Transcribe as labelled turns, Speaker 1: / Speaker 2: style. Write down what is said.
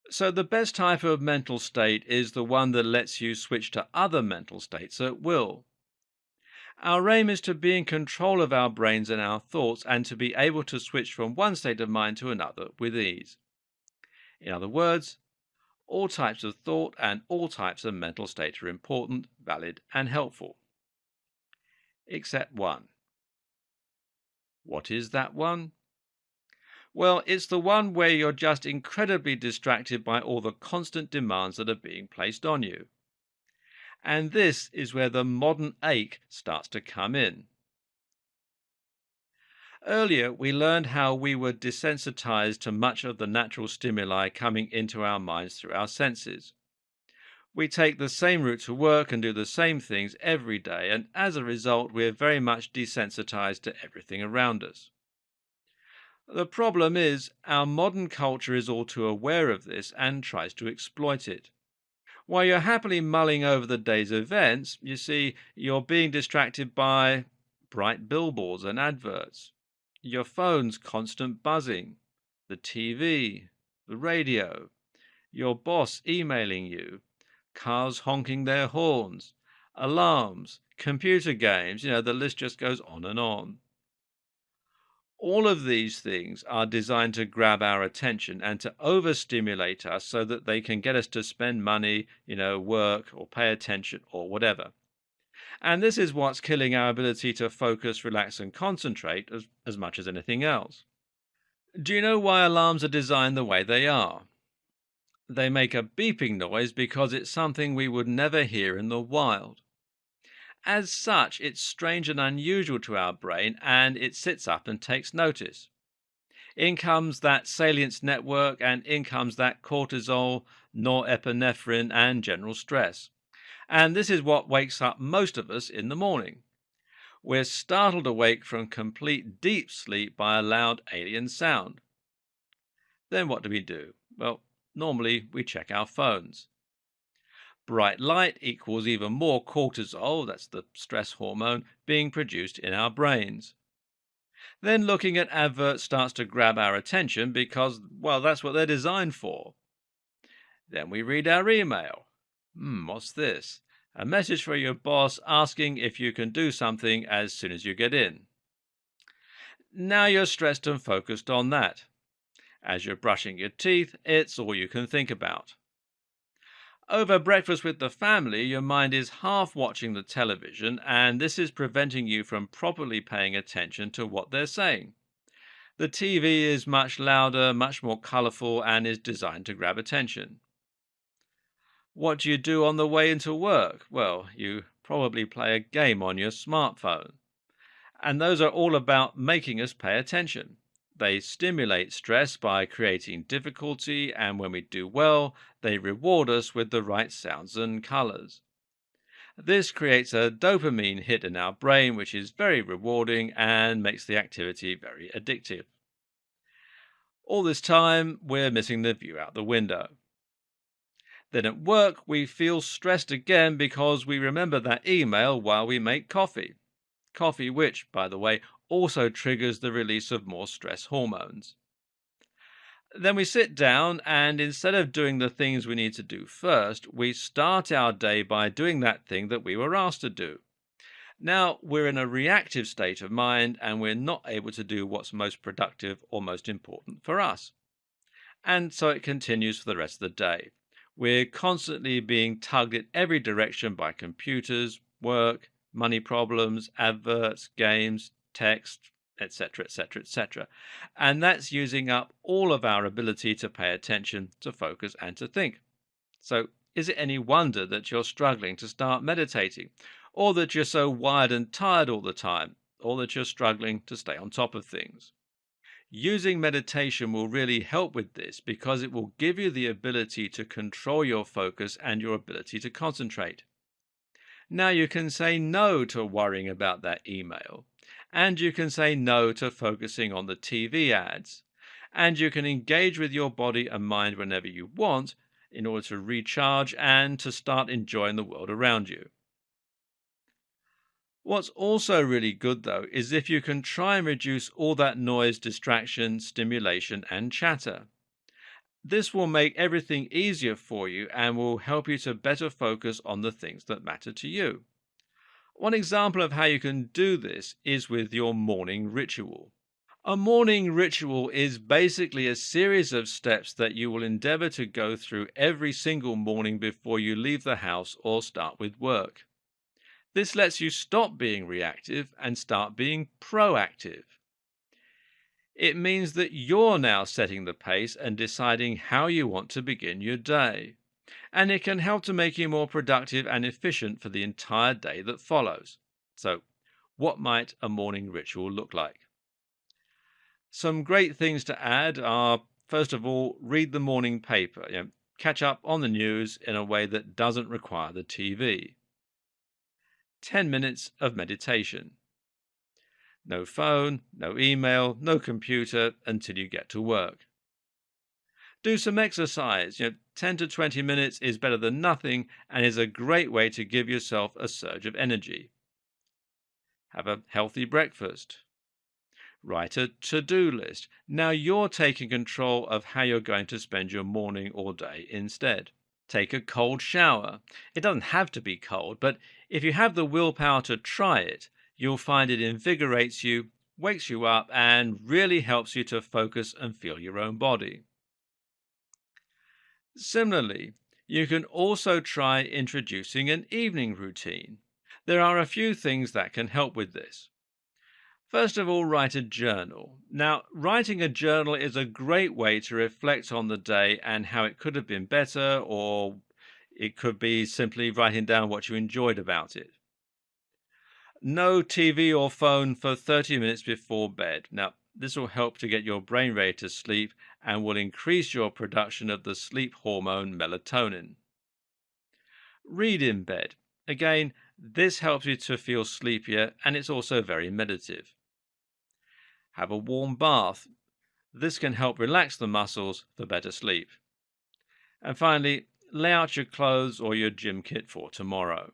Speaker 1: So, the best type of mental state is the one that lets you switch to other mental states at will. Our aim is to be in control of our brains and our thoughts and to be able to switch from one state of mind to another with ease. In other words, all types of thought and all types of mental state are important, valid, and helpful. Except one. What is that one? Well, it's the one where you're just incredibly distracted by all the constant demands that are being placed on you. And this is where the modern ache starts to come in. Earlier, we learned how we were desensitized to much of the natural stimuli coming into our minds through our senses. We take the same route to work and do the same things every day, and as a result, we're very much desensitized to everything around us. The problem is, our modern culture is all too aware of this and tries to exploit it. While you're happily mulling over the day's events, you see, you're being distracted by bright billboards and adverts, your phone's constant buzzing, the TV, the radio, your boss emailing you, cars honking their horns, alarms, computer games, the list just goes on and on. All of these things are designed to grab our attention and to overstimulate us so that they can get us to spend money, work or pay attention or whatever. And this is what's killing our ability to focus, relax, and concentrate as much as anything else. Do you know why alarms are designed the way they are? They make a beeping noise because it's something we would never hear in the wild. As such, it's strange and unusual to our brain, and it sits up and takes notice. In comes that salience network, and in comes that cortisol, norepinephrine, and general stress. And this is what wakes up most of us in the morning. We're startled awake from complete deep sleep by a loud alien sound. Then what do? Well, normally we check our phones. Bright light equals even more cortisol, that's the stress hormone, being produced in our brains. Then looking at adverts starts to grab our attention because, well, that's what they're designed for. Then we read our email. What's this? A message for your boss asking if you can do something as soon as you get in. Now you're stressed and focused on that. As you're brushing your teeth, it's all you can think about. Over breakfast with the family, your mind is half watching the television, and this is preventing you from properly paying attention to what they're saying. The TV is much louder, much more colourful, and is designed to grab attention. What do you do on the way into work? Well, you probably play a game on your smartphone. And those are all about making us pay attention. They stimulate stress by creating difficulty, and when we do well, they reward us with the right sounds and colors. This creates a dopamine hit in our brain, which is very rewarding and makes the activity very addictive. All this time, we're missing the view out the window. Then at work, we feel stressed again because we remember that email while we make coffee. Coffee, which, by the way, also triggers the release of more stress hormones. Then we sit down, and instead of doing the things we need to do first, we start our day by doing that thing that we were asked to do. Now we're in a reactive state of mind, and we're not able to do what's most productive or most important for us. And so it continues for the rest of the day. We're constantly being tugged in every direction by computers, work, money problems, adverts, games, text, etc., etc., etc. And that's using up all of our ability to pay attention, to focus, and to think. So is it any wonder that you're struggling to start meditating, or that you're so wired and tired all the time, or that you're struggling to stay on top of things? Using meditation will really help with this because it will give you the ability to control your focus and your ability to concentrate. Now you can say no to worrying about that email, and you can say no to focusing on the TV ads, and you can engage with your body and mind whenever you want in order to recharge and to start enjoying the world around you. What's also really good, though, is if you can try and reduce all that noise, distraction, stimulation, and chatter. This will make everything easier for you and will help you to better focus on the things that matter to you. One example of how you can do this is with your morning ritual. A morning ritual is basically a series of steps that you will endeavor to go through every single morning before you leave the house or start with work. This lets you stop being reactive and start being proactive. It means that you're now setting the pace and deciding how you want to begin your day. And it can help to make you more productive and efficient for the entire day that follows. So, what might a morning ritual look like? Some great things to add are, first of all, read the morning paper. Catch up on the news in a way that doesn't require the TV. 10 minutes of meditation. No phone, no email, no computer until you get to work. Do some exercise. 10 to 20 minutes is better than nothing and is a great way to give yourself a surge of energy. Have a healthy breakfast. Write a to-do list. Now you're taking control of how you're going to spend your morning or day instead. Take a cold shower. It doesn't have to be cold, but if you have the willpower to try it, you'll find it invigorates you, wakes you up, and really helps you to focus and feel your own body. Similarly, you can also try introducing an evening routine. There are a few things that can help with this. First of all, write a journal. Now, writing a journal is a great way to reflect on the day and how it could have been better, or it could be simply writing down what you enjoyed about it. No TV or phone for 30 minutes before bed. Now, this will help to get your brain ready to sleep and will increase your production of the sleep hormone melatonin. Read in bed. Again, this helps you to feel sleepier and it's also very meditative. Have a warm bath. This can help relax the muscles for better sleep. And finally, lay out your clothes or your gym kit for tomorrow.